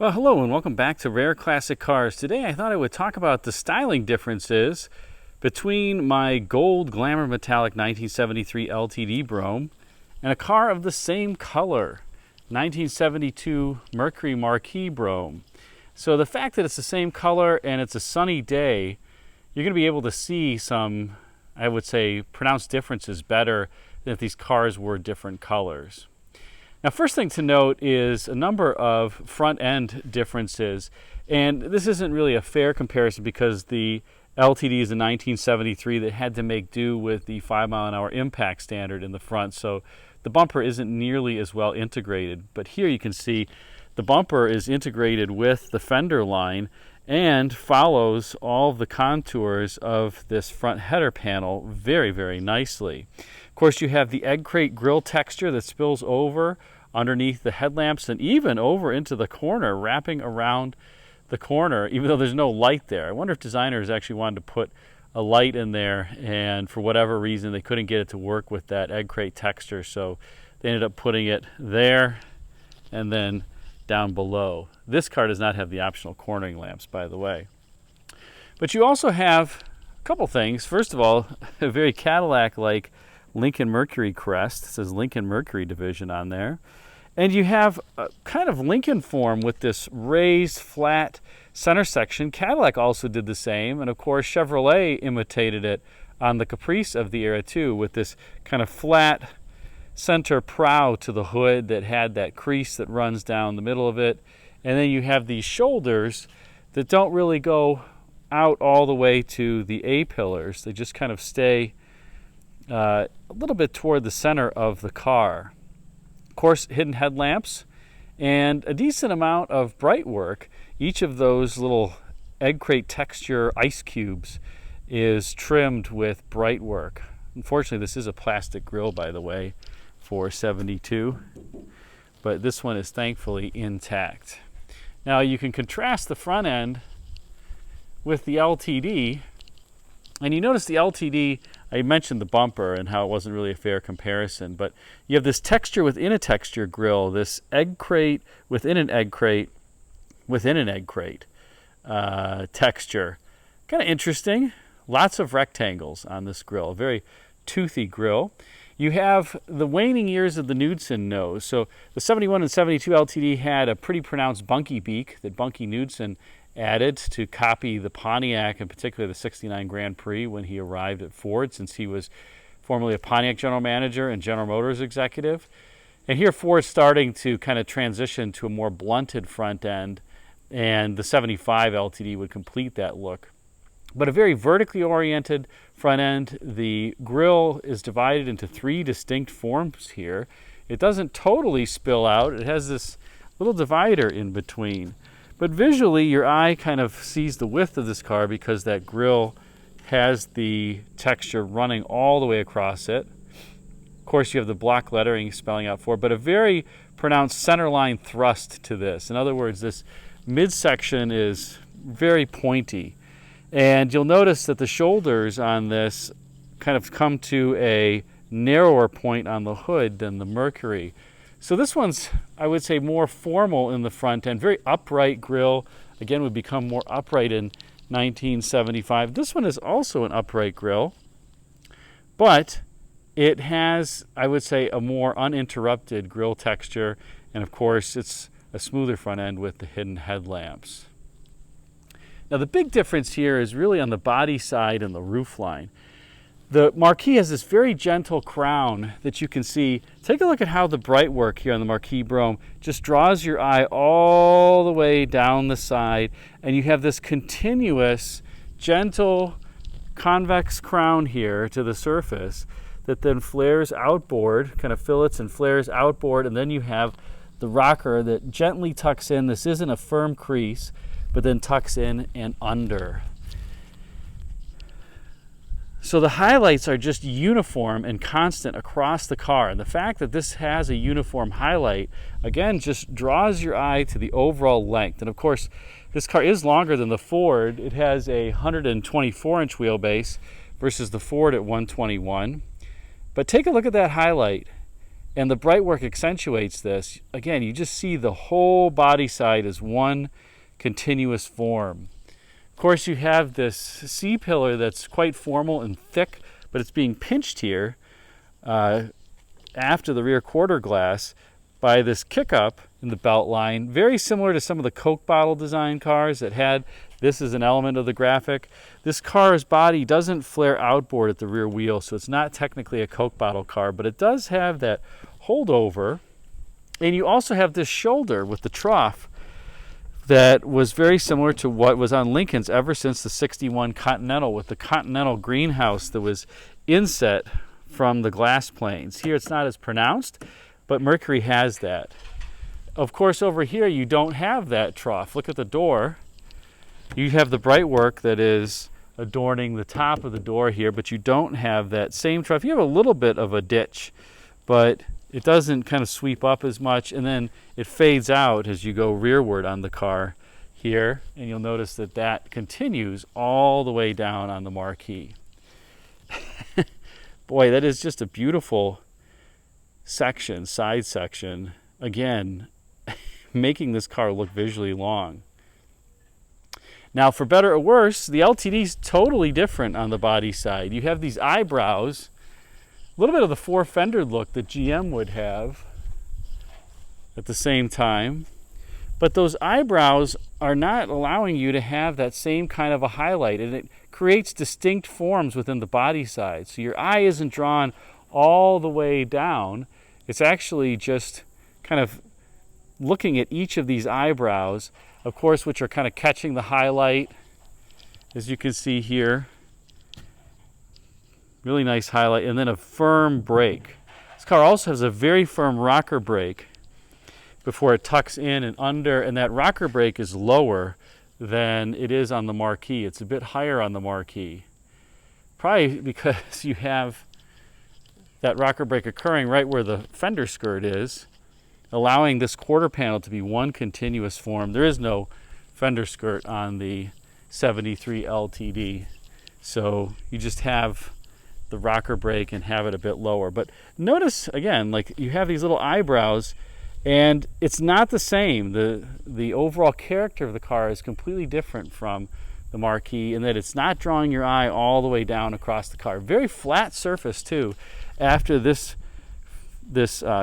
Well, hello and welcome back to Rare Classic Cars. Today I thought I would talk about the styling differences between my gold Glamour Metallic 1973 LTD Brougham and a car of the same color, 1972 Mercury Marquis Brougham. So the fact that it's the same color and it's a sunny day, you're going to be able to see some, I would say, pronounced differences better than if these cars were different colors. Now, first thing to note is a number of front end differences, and this isn't really a fair comparison because the LTD is a 1973 that had to make do with the 5-mile-an-hour impact standard in the front, so the bumper isn't nearly as well integrated. But here you can see the bumper is integrated with the fender line and follows all of the contours of this front header panel very, very nicely. Of course, you have the egg crate grille texture that spills over underneath the headlamps and even over into the corner, wrapping around the corner, even though there's no light there. I wonder if designers actually wanted to put a light in there, and for whatever reason they couldn't get it to work with that egg crate texture, so they ended up putting it there and then down below. This car does not have the optional cornering lamps, by the way. But you also have a couple things. First of all, a very Cadillac-like Lincoln Mercury crest. It says Lincoln Mercury division on there. And you have a kind of Lincoln form with this raised flat center section. Cadillac also did the same, and of course Chevrolet imitated it on the Caprice of the era too, with this kind of flat center prow to the hood that had that crease that runs down the middle of it. And then you have these shoulders that don't really go out all the way to the A-pillars. They just kind of stay a little bit toward the center of the car. Of course, hidden headlamps and a decent amount of bright work. Each of those little egg crate texture ice cubes is trimmed with bright work. Unfortunately, this is a plastic grille, by the way, for 72, but this one is thankfully intact. Now you can contrast the front end with the LTD, and you notice the LTD, I mentioned the bumper and how it wasn't really a fair comparison, but you have this texture within a texture grille, this egg crate within an egg crate within an egg crate texture. Kind of interesting. Lots of rectangles on this grille, very toothy grille. You have the waning years of the Knudsen nose. So the 71 and 72 LTD had a pretty pronounced bunky beak that Bunky Knudsen added to copy the Pontiac, and particularly the 69 Grand Prix when he arrived at Ford, since he was formerly a Pontiac general manager and General Motors executive. And here Ford's starting to kind of transition to a more blunted front end, and the 75 LTD would complete that look. But a very vertically oriented front end. The grille is divided into three distinct forms here. It doesn't totally spill out. It has this little divider in between. But visually, your eye kind of sees the width of this car because that grille has the texture running all the way across it. Of course, you have the block lettering spelling out Ford, but a very pronounced centerline thrust to this. In other words, this midsection is very pointy. And you'll notice that the shoulders on this kind of come to a narrower point on the hood than the Mercury. So this one's, I would say, more formal in the front end, very upright grille. Again, would become more upright in 1975. This one is also an upright grille, but it has, I would say, a more uninterrupted grille texture. And of course, it's a smoother front end with the hidden headlamps. Now, the big difference here is really on the body side and the roofline. The Marquis has this very gentle crown that you can see. Take a look at how the bright work here on the Marquis Brougham just draws your eye all the way down the side, and you have this continuous, gentle, convex crown here to the surface that then flares outboard, kind of fillets and flares outboard, and then you have the rocker that gently tucks in. This isn't a firm crease, but then tucks in and under. So the highlights are just uniform and constant across the car. And the fact that this has a uniform highlight, again, just draws your eye to the overall length. And of course, this car is longer than the Ford. It has a 124-inch wheelbase versus the Ford at 121. But take a look at that highlight. And the Brightwork accentuates this. Again, you just see the whole body side as one continuous form. Of course, you have this C-pillar that's quite formal and thick, but it's being pinched here after the rear quarter glass by this kick-up in the belt line, very similar to some of the Coke bottle design cars that had this as an element of the graphic. This car's body doesn't flare outboard at the rear wheel, so it's not technically a Coke bottle car, but it does have that holdover. And you also have this shoulder with the trough that was very similar to what was on Lincoln's ever since the 61 Continental, with the Continental greenhouse that was inset from the glass planes. Here it's not as pronounced, but Mercury has that. Of course, over here you don't have that trough. Look at the door. You have the Brightwork that is adorning the top of the door here, but you don't have that same trough. You have a little bit of a ditch, but it doesn't kind of sweep up as much, and then it fades out as you go rearward on the car here, and you'll notice that that continues all the way down on the marquee. Boy, that is just a beautiful section, side section. Again, making this car look visually long. Now, for better or worse, the LTD is totally different on the body side. You have these eyebrows, a little bit of the four-fendered look that GM would have at the same time, but those eyebrows are not allowing you to have that same kind of a highlight, and it creates distinct forms within the body side. So your eye isn't drawn all the way down. It's actually just kind of looking at each of these eyebrows, of course, which are kind of catching the highlight, as you can see here. Really nice highlight, and then a firm brake. This car also has a very firm rocker brake before it tucks in and under, and that rocker brake is lower than it is on the marquee. It's a bit higher on the marquee, probably because you have that rocker brake occurring right where the fender skirt is, allowing this quarter panel to be one continuous form. There is no fender skirt on the 73 LTD, so you just have the rocker brake and have it a bit lower. But notice again, like, you have these little eyebrows, and it's not the same. The overall character of the car is completely different from the marquee in that it's not drawing your eye all the way down across the car. Very flat surface too after this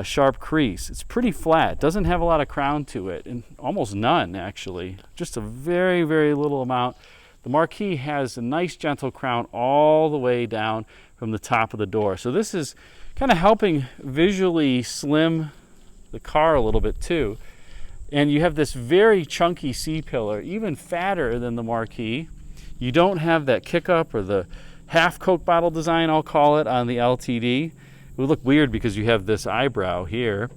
sharp crease. It's pretty flat, doesn't have a lot of crown to it, and almost none actually, just a very, very little amount. The marquee has a nice gentle crown all the way down from the top of the door. So this is kind of helping visually slim the car a little bit too. And you have this very chunky C-pillar, even fatter than the marquee. You don't have that kick-up or the half Coke bottle design, I'll call it, on the LTD. It would look weird because you have this eyebrow here.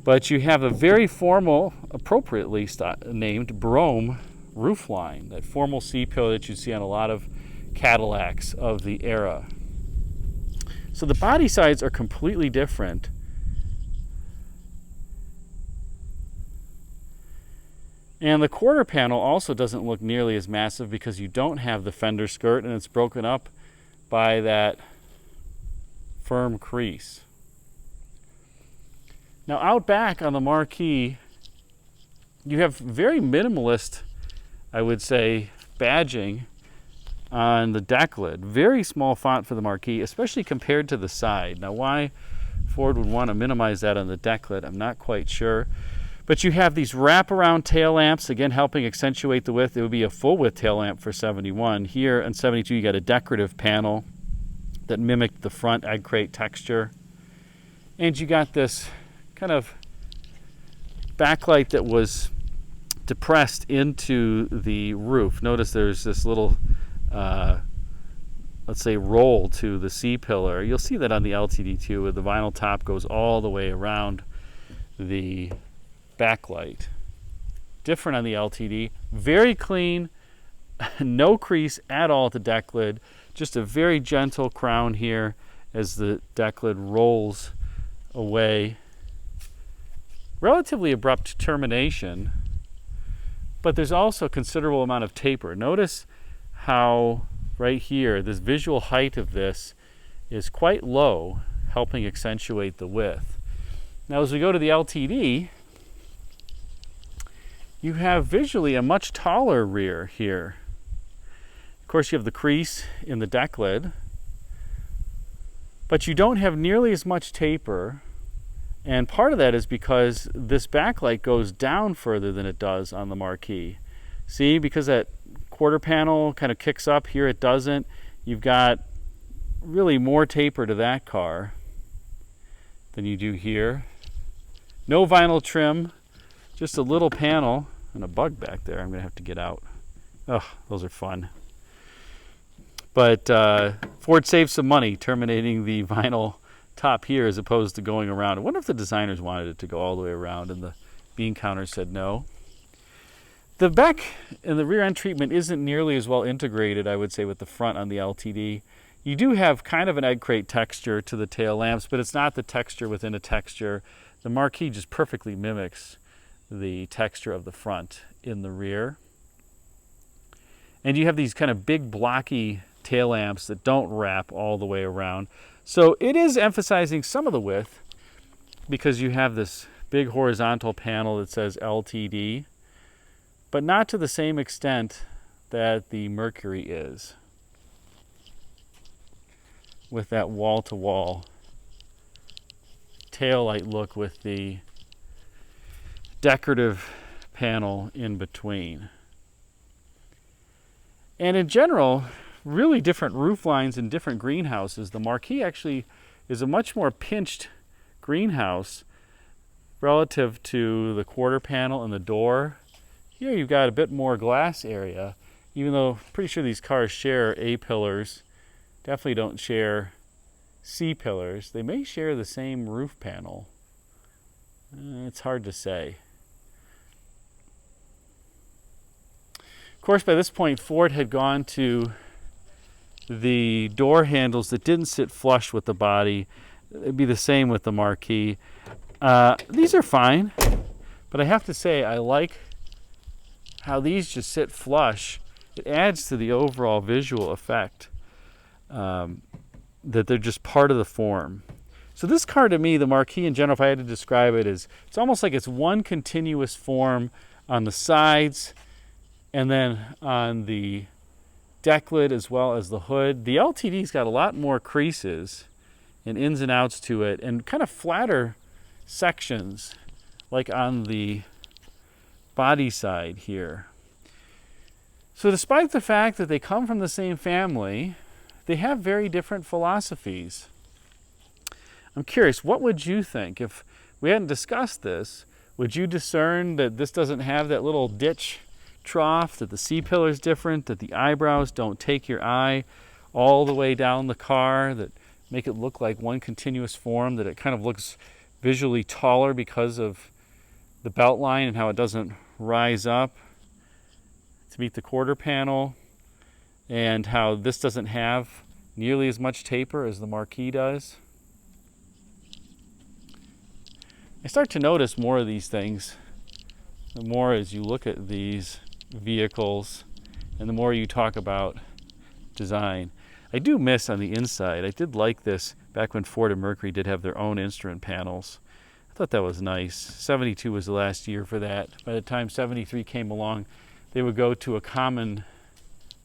But you have a very formal, appropriately named Brome roofline, that formal C-pillar that you see on a lot of Cadillacs of the era. So the body sides are completely different. And the quarter panel also doesn't look nearly as massive because you don't have the fender skirt, and it's broken up by that firm crease. Now out back on the marquee, you have very minimalist, I would say, badging on the deck lid. Very small font for the marquee, especially compared to the side. Now why Ford would want to minimize that on the deck lid, I'm not quite sure. But you have these wraparound tail lamps, again helping accentuate the width. It would be a full width tail lamp for 71. Here on 72 you got a decorative panel that mimicked the front egg crate texture. And you got this kind of backlight that was depressed into the roof. Notice there's this little, let's say, roll to the C-pillar. You'll see that on the LTD too, where the vinyl top goes all the way around the backlight. Different on the LTD. Very clean, no crease at all at the deck lid. Just a very gentle crown here as the deck lid rolls away. Relatively abrupt termination, but there's also a considerable amount of taper. Notice how right here, this visual height of this is quite low, helping accentuate the width. Now as we go to the LTD, you have visually a much taller rear here. Of course, you have the crease in the deck lid, but you don't have nearly as much taper. And part of that is because this backlight goes down further than it does on the Marquis. See, because that quarter panel kind of kicks up, here it doesn't. You've got really more taper to that car than you do here. No vinyl trim, just a little panel and a bug back there I'm going to have to get out. Oh, those are fun. But Ford saved some money terminating the vinyl top here as opposed to going around. I wonder if the designers wanted it to go all the way around and the bean counter said no. The back and the rear end treatment isn't nearly as well integrated, I would say, with the front on the LTD. You do have kind of an egg crate texture to the tail lamps, but it's not the texture within a texture. The Marquis just perfectly mimics the texture of the front in the rear. And you have these kind of big blocky tail lamps that don't wrap all the way around. So it is emphasizing some of the width because you have this big horizontal panel that says LTD, but not to the same extent that the Mercury is, with that wall-to-wall taillight look with the decorative panel in between. And in general, really different roof lines in different greenhouses. The Marquis actually is a much more pinched greenhouse relative to the quarter panel and the door. Here you've got a bit more glass area, even though I'm pretty sure these cars share A-pillars. Definitely don't share C-pillars. They may share the same roof panel. It's hard to say. Of course, by this point, Ford had gone to the door handles that didn't sit flush with the body. It'd be the same with the Marquis. These are fine, but I have to say I like how these just sit flush. It adds to the overall visual effect that they're just part of the form. So this car, to me, the Marquis in general, if I had to describe it, is it's almost like it's one continuous form on the sides and then on the deck lid as well as the hood. The LTD's got a lot more creases and ins and outs to it and kind of flatter sections like on the body side here. So despite the fact that they come from the same family, they have very different philosophies. I'm curious, what would you think if we hadn't discussed this? Would you discern that this doesn't have that little ditch trough, that the C-pillar is different, that the eyebrows don't take your eye all the way down the car, that make it look like one continuous form, that it kind of looks visually taller because of the belt line and how it doesn't rise up to meet the quarter panel, and how this doesn't have nearly as much taper as the Marquis does? I start to notice more of these things the more as you look at these vehicles and the more you talk about design. I do miss on the inside. I did like this back when Ford and Mercury did have their own instrument panels. I thought that was nice. 72 was the last year for that. By the time 73 came along, they would go to a common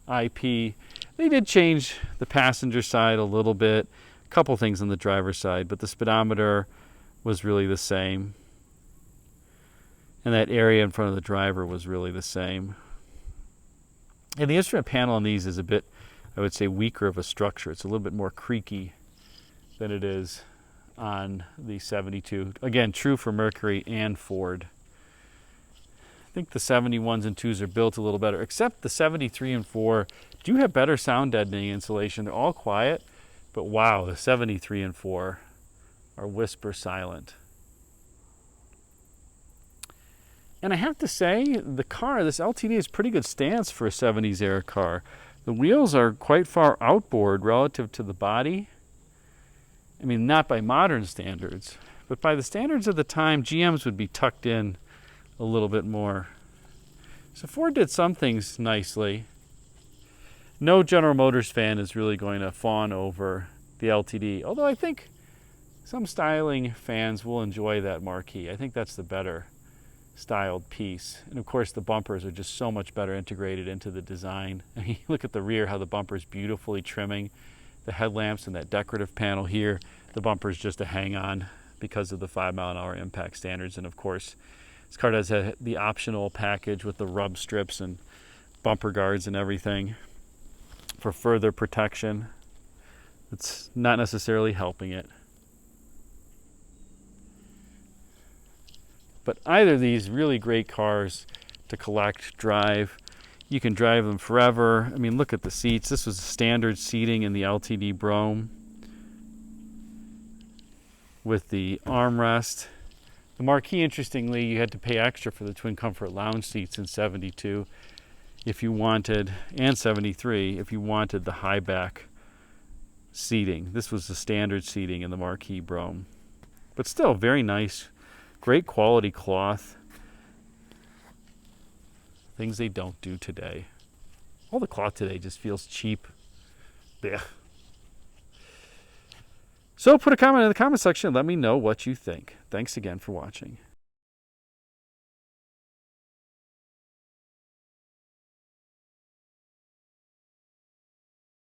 IP. They did change the passenger side a little bit, a couple things on the driver's side, but the speedometer was really the same. And that area in front of the driver was really the same. And the instrument panel on these is a bit, I would say, weaker of a structure. It's a little bit more creaky than it is on the 72. Again, true for Mercury and Ford. I think the 71s and 2s are built a little better, except the 73 and 4 do have better sound deadening insulation. They're all quiet, but wow, the 73 and 4 are whisper silent. And I have to say, the car, this LTD, is pretty good stance for a 70s era car. The wheels are quite far outboard relative to the body. I mean, not by modern standards, but by the standards of the time, GMs would be tucked in a little bit more. So Ford did some things nicely. No General Motors fan is really going to fawn over the LTD, although I think Some styling fans will enjoy that marquee. I think that's the better styled piece. And of course the bumpers are just so much better integrated into the design. I mean, look at the rear, how the bumper's beautifully trimming the headlamps and that decorative panel here. The bumper's just a hang-on because of the 5-mile-an-hour impact standards. And of course, this car does have the optional package with the rub strips and bumper guards and everything for further protection. It's not necessarily helping it. But either of these really great cars to collect, drive. You can drive them forever. I mean, look at the seats. This was standard seating in the LTD Brougham with the armrest. The Marquis, interestingly, you had to pay extra for the twin comfort lounge seats in 72 if you wanted, and 73 if you wanted the high back seating. This was the standard seating in the Marquis Brougham. But still very nice. Great quality cloth. Things they don't do today. All the cloth today just feels cheap. Blech. So put a comment in the comment section and let me know what you think. Thanks again for watching.